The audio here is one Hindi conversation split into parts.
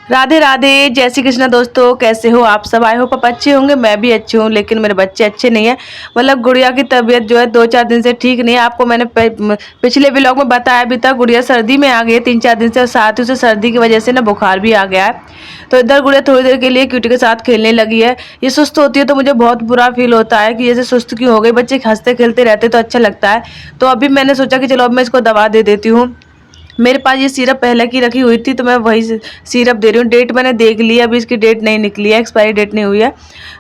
राधे राधे, जय श्री कृष्ण दोस्तों। कैसे हो आप सब? आई होप आप अच्छे होंगे। मैं भी अच्छी हूँ, लेकिन मेरे बच्चे अच्छे नहीं है। मतलब गुड़िया की तबीयत जो है 2-4 दिन से ठीक नहीं है। आपको मैंने पिछले व्लॉग में बताया भी था, गुड़िया सर्दी में आ गई है 3-4 दिन से, और साथ ही उसे सर्दी की वजह से ना बुखार भी आ गया है। तो इधर गुड़िया थोड़ी देर के लिए क्यूटी के साथ खेलने लगी है। ये सुस्त होती है तो मुझे बहुत बुरा फील होता है कि जैसे सुस्त क्यों हो गई। बच्चे हंसते खेलते रहते तो अच्छा लगता है। तो अभी मैंने सोचा कि चलो अब मैं इसको दवा दे देती हूँ। मेरे पास ये सिरप पहले की रखी हुई थी, तो मैं वही सिरप दे रही हूँ। डेट मैंने देख ली है, अभी इसकी डेट नहीं निकली है, एक्सपायरी डेट नहीं हुई है।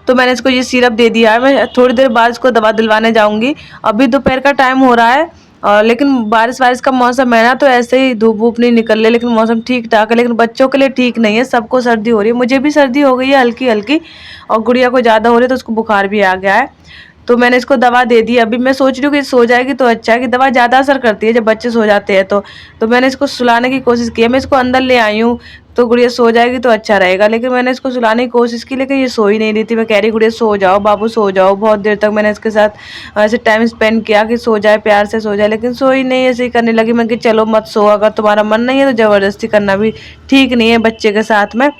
तो मैंने इसको ये सिरप दे दिया है। मैं थोड़ी देर बाद इसको दवा दिलवाने जाऊंगी। अभी दोपहर का टाइम हो रहा है, और लेकिन बारिश वारिश का मौसम है ना, तो ऐसे ही धूप वूप नहीं निकल रही, लेकिन मौसम ठीक ठाक है। लेकिन बच्चों के लिए ठीक नहीं है, सबको सर्दी हो रही है। मुझे भी सर्दी हो गई है हल्की हल्की, और गुड़िया को ज़्यादा हो रही है, तो उसको बुखार भी आ गया है। तो मैंने इसको दवा दे दी। अभी मैं सोच रही हूँ कि सो जाएगी तो अच्छा है, कि दवा ज़्यादा असर करती है जब बच्चे सो जाते हैं। तो मैंने इसको सुलाने की कोशिश की है। मैं इसको अंदर ले आई हूँ, तो गुड़िया सो जाएगी तो अच्छा रहेगा। लेकिन मैंने इसको सुलाने की कोशिश की, लेकिन ये सो ही नहीं रही थी। मैं कह रही गुड़िया सो जाओ बाबू, सो जाओ। बहुत देर तक मैंने इसके साथ ऐसे टाइम स्पेंड किया कि सो जाए, प्यार से सो जाए, लेकिन सो ही नहीं। ऐसे ही करने लगी। मैं कि चलो मत सो, अगर तुम्हारा मन नहीं है तो ज़बरदस्ती करना भी ठीक नहीं है बच्चे के साथ में।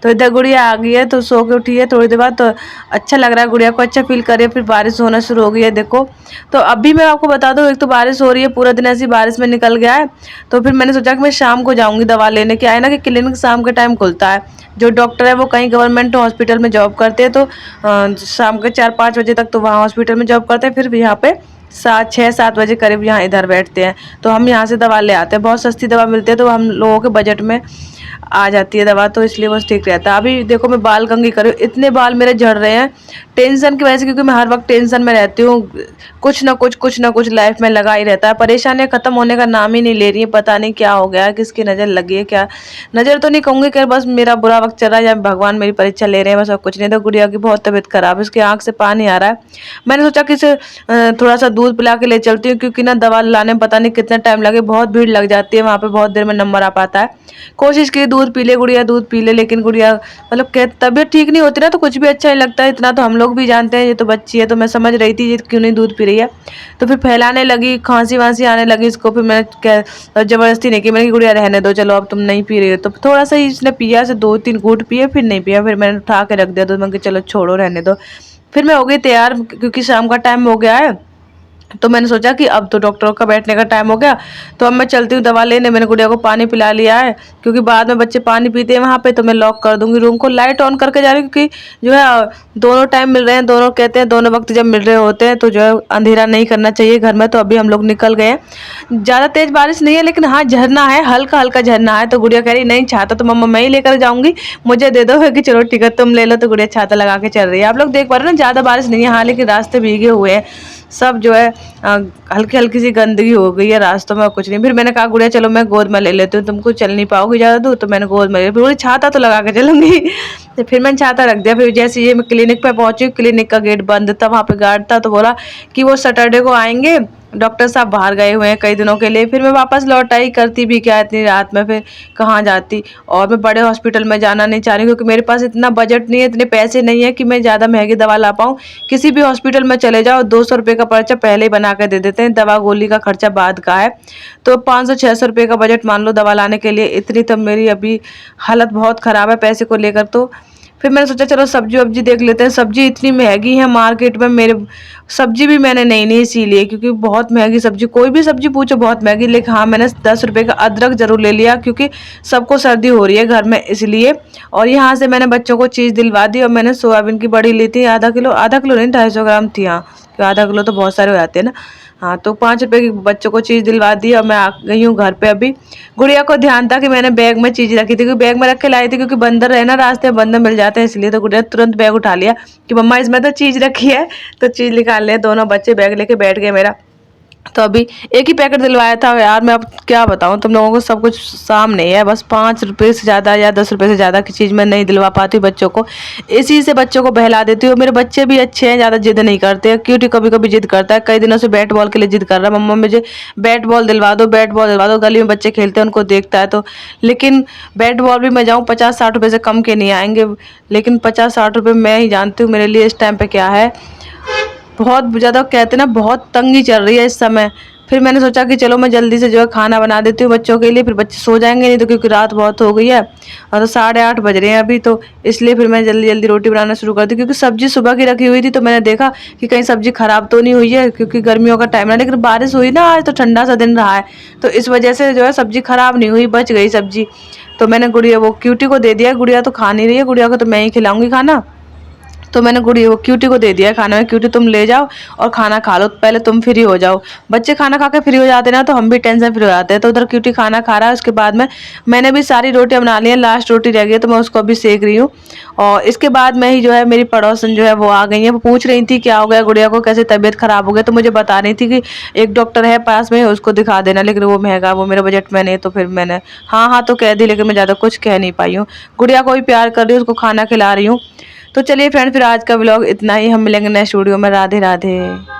तो इधर गुड़िया आ गई है, तो सो के उठी है थोड़ी देर बाद। तो अच्छा लग रहा है, गुड़िया को अच्छा फील कर रही है। फिर बारिश होना शुरू हो गई है, देखो। तो अभी मैं आपको बता दूं, एक तो बारिश हो रही है, पूरा दिन ऐसी बारिश में निकल गया है। तो फिर मैंने सोचा कि मैं शाम को जाऊंगी दवा लेने। क्या है ना कि क्लिनिक शाम के टाइम खुलता है। जो डॉक्टर है वो कहीं गवर्नमेंट हॉस्पिटल में जॉब करते हैं, तो शाम के 4-5 बजे तक तो वहाँ हॉस्पिटल में जॉब करते हैं। फिर यहाँ पे 6-7 बजे करीब यहाँ इधर बैठते हैं। तो हम यहाँ से दवा ले आते हैं, बहुत सस्ती दवा मिलती है, तो हम लोगों के बजट में आ जाती है दवा। तो इसलिए बस ठीक रहता है। अभी देखो मैं बाल कंघी कर रही हूँ, इतने बाल मेरे झड़ रहे हैं टेंशन की वजह से, क्योंकि मैं हर वक्त टेंशन में रहती हूँ। कुछ ना कुछ लाइफ में लगा ही रहता है। परेशानियां खत्म होने का नाम ही नहीं ले रही है। पता नहीं क्या हो गया है, किसकी नज़र लगी है क्या। नज़र तो नहीं कहूँगी कि बस मेरा बुरा वक्त चल रहा है, या भगवान मेरी परीक्षा ले रहे हैं, बस और कुछ नहीं। तो गुड़िया की बहुत तबीयत खराब है, उसकी आंख से पानी आ रहा है। मैंने सोचा कि इसे थोड़ा सा दूध पिला के ले चलती हूँ, क्योंकि ना दवा लाने में पता नहीं कितना टाइम लगे, बहुत भीड़ लग जाती है वहाँ पे, बहुत देर में नंबर आ पाता है। कोशिश की दूध पी ले गुड़िया, दूध पी ले, लेकिन गुड़िया मतलब तबीयत ठीक नहीं होती ना, तो कुछ भी अच्छा नहीं लगता है। इतना तो हम लोग भी जानते हैं, ये तो बच्ची है। तो मैं समझ रही थी ये क्यों नहीं दूध पी रही है। तो फिर फैलाने लगी, खांसी वांसी आने लगी इसको। फिर मैं जबरदस्ती नहीं की, मैंने कि गुड़िया रहने दो, चलो अब तुम नहीं पी रही हो। तो थोड़ा सा ही इसने पिया, से 2-3 घूंट पिए, फिर नहीं पिया। फिर मैंने उठा के रख दिया, तो मैं कि चलो छोड़ो, रहने दो। फिर मैं हो गई तैयार, क्योंकि शाम का टाइम हो गया है। तो मैंने सोचा कि अब तो डॉक्टरों का बैठने का टाइम हो गया, तो अब मैं चलती हूँ दवा लेने। मैंने गुड़िया को पानी पिला लिया है, क्योंकि बाद में बच्चे पानी पीते हैं वहाँ पे। तो मैं लॉक कर दूंगी रूम को, लाइट ऑन करके जा रही हूँ, क्योंकि जो है दोनों टाइम मिल रहे हैं। दोनों कहते हैं दोनों वक्त जब मिल रहे होते हैं, तो जो है अंधेरा नहीं करना चाहिए घर में। तो अभी हम लोग निकल गए हैं। ज़्यादा तेज बारिश नहीं है, लेकिन हाँ झरना है, हल्का हल्का झरना है। तो गुड़िया कह रही नहीं छाता तो मम्मा मैं ही लेकर जाऊंगी, मुझे दे दो। कि चलो ठीक है तुम ले लो। तो गुड़िया छाता लगा के चल रही है। आप लोग देख पा रहे हो ना, ज़्यादा बारिश नहीं है हाँ, लेकिन रास्ते भीगे हुए हैं सब। जो है हल्की हल्की सी गंदगी हो गई है रास्तों में, कुछ नहीं। फिर मैंने कहा गुड़िया चलो मैं गोद में ले लेती हूँ, तुमको चल नहीं पाओगी ज़्यादा दूर। तो मैंने गोद में ले, फिर बोली छाता तो लगा के चलूंगी। तो फिर मैंने छाता रख दिया। फिर जैसे ये मैं क्लिनिक पे पहुंची, क्लिनिक का गेट बंद था, वहाँ पे गार्ड था, तो बोला कि वो सैटरडे को आएंगे, डॉक्टर साहब बाहर गए हुए हैं कई दिनों के लिए। फिर मैं वापस लौट आई, करती भी क्या इतनी रात में, फिर कहाँ जाती। और मैं बड़े हॉस्पिटल में जाना नहीं चाह रही, क्योंकि मेरे पास इतना बजट नहीं है, इतने पैसे नहीं है कि मैं ज़्यादा महंगी दवा ला पाऊँ। किसी भी हॉस्पिटल में चले जाओ, 200 रुपये का पर्चा पहले ही बना कर दे देते हैं, दवा गोली का खर्चा बाद का है। तो 500-600 रुपये का बजट मान लो दवा लाने के लिए। इतनी तो मेरी अभी हालत बहुत ख़राब है पैसे को लेकर। तो फिर मैंने सोचा चलो सब्जी वब्जी देख लेते हैं। सब्जी इतनी महंगी है मार्केट में, मेरे सब्जी भी मैंने नई नहीं सी ली, क्योंकि बहुत महंगी सब्जी, कोई भी सब्जी पूछो बहुत महंगी। लेकिन हाँ मैंने 10 रुपये का अदरक जरूर ले लिया, क्योंकि सबको सर्दी हो रही है घर में इसलिए। और यहाँ से मैंने बच्चों को चीज़ दिलवा दी। और मैंने सोयाबीन की बड़ी ली थी, आधा किलो नहीं 250 ग्राम थी। हाँ, आधा किलो तो बहुत सारे हो जाते हैं ना। हाँ, तो 5 रुपये की बच्चों को चीज़ दिलवा दी, और मैं आ गई हूँ घर पे। अभी गुड़िया को ध्यान था कि मैंने बैग में चीज़ रखी थी, क्योंकि बैग में रख के लाई थी, क्योंकि बंदर है ना रास्ते में, बंदर मिल जाते हैं इसलिए। तो गुड़िया तुरंत बैग उठा लिया कि मम्मा इसमें तो चीज़ रखी है, तो चीज़ निकाल लिया। दोनों बच्चे बैग लेके बैठ गए मेरा। तो अभी एक ही पैकेट दिलवाया था यार। मैं अब क्या बताऊं तुम लोगों को, सब कुछ सामने है। बस 5 रुपये से ज़्यादा या 10 रुपये से ज़्यादा की चीज़ मैं नहीं दिलवा पाती बच्चों को। इसी से बच्चों को बहला देती हूँ। मेरे बच्चे भी अच्छे हैं, ज़्यादा जिद नहीं करते। क्यूटी कभी कभी जिद करता है, कई दिनों से बैट बॉल के लिए जिद कर रहा है, मम्मा मुझे बैट बॉल दिलवा दो, बैट बॉल दिलवा दो। गली में बच्चे खेलते हैं, उनको देखता है तो। लेकिन बैट बॉल भी मैं जाऊँ 50-60 रुपये से कम के नहीं आएंगे। लेकिन 50-60 रुपये मैं ही जानती हूँ मेरे लिए इस टाइम पे क्या है। बहुत ज़्यादा कहते हैं ना, बहुत तंगी चल रही है इस समय। फिर मैंने सोचा कि चलो मैं जल्दी से जो है खाना बना देती हूँ बच्चों के लिए, फिर बच्चे सो जाएंगे नहीं तो, क्योंकि रात बहुत हो गई है और 8:30 बज रहे हैं अभी तो, इसलिए फिर मैं जल्दी जल्दी रोटी बनाना शुरू कर दी। क्योंकि सब्जी सुबह की रखी हुई थी तो मैंने देखा कि कहीं सब्जी खराब तो नहीं हुई है, क्योंकि गर्मियों का टाइम है, लेकिन बारिश हुई ना आज तो ठंडा सा दिन रहा है, तो इस वजह से जो है सब्जी खराब नहीं हुई, बच गई सब्जी। तो मैंने गुड़िया वो क्यूटी को दे दिया, गुड़िया तो खा नहीं रही है, गुड़िया को तो मैं ही खिलाऊंगी खाना। तो मैंने गुड़िया वो क्यूटी को दे दिया खाना में, क्यूटी तुम ले जाओ और खाना खा लो, पहले तुम फ्री हो जाओ। बच्चे खाना खा के फ्री हो जाते हैं ना तो हम भी टेंशन फ्री हो जाते हैं। तो उधर क्यूटी खाना खा रहा है, उसके बाद में मैंने भी सारी रोटियां बना ली हैं, लास्ट रोटी रह गई है तो मैं उसको अभी सेक रही हूँ। और इसके बाद में ही जो है मेरी पड़ोसन जो है वो आ गई है, वो पूछ रही थी क्या हो गया गुड़िया को, कैसे तबीयत खराब हो गया, तो मुझे बता रही थी कि एक डॉक्टर है पास में, उसको दिखा देना, लेकिन वो महंगा, वो मेरे बजट में नहीं। तो फिर मैंने हाँ हाँ तो कह दी, लेकिन मैं ज़्यादा कुछ कह नहीं पाई हूँ। गुड़िया को भी प्यार कर रही हूँ, उसको खाना खिला रही हूँ। तो चलिए फ्रेंड, फिर आज का व्लॉग इतना ही, हम मिलेंगे नेक्स्ट वीडियो में। राधे राधे।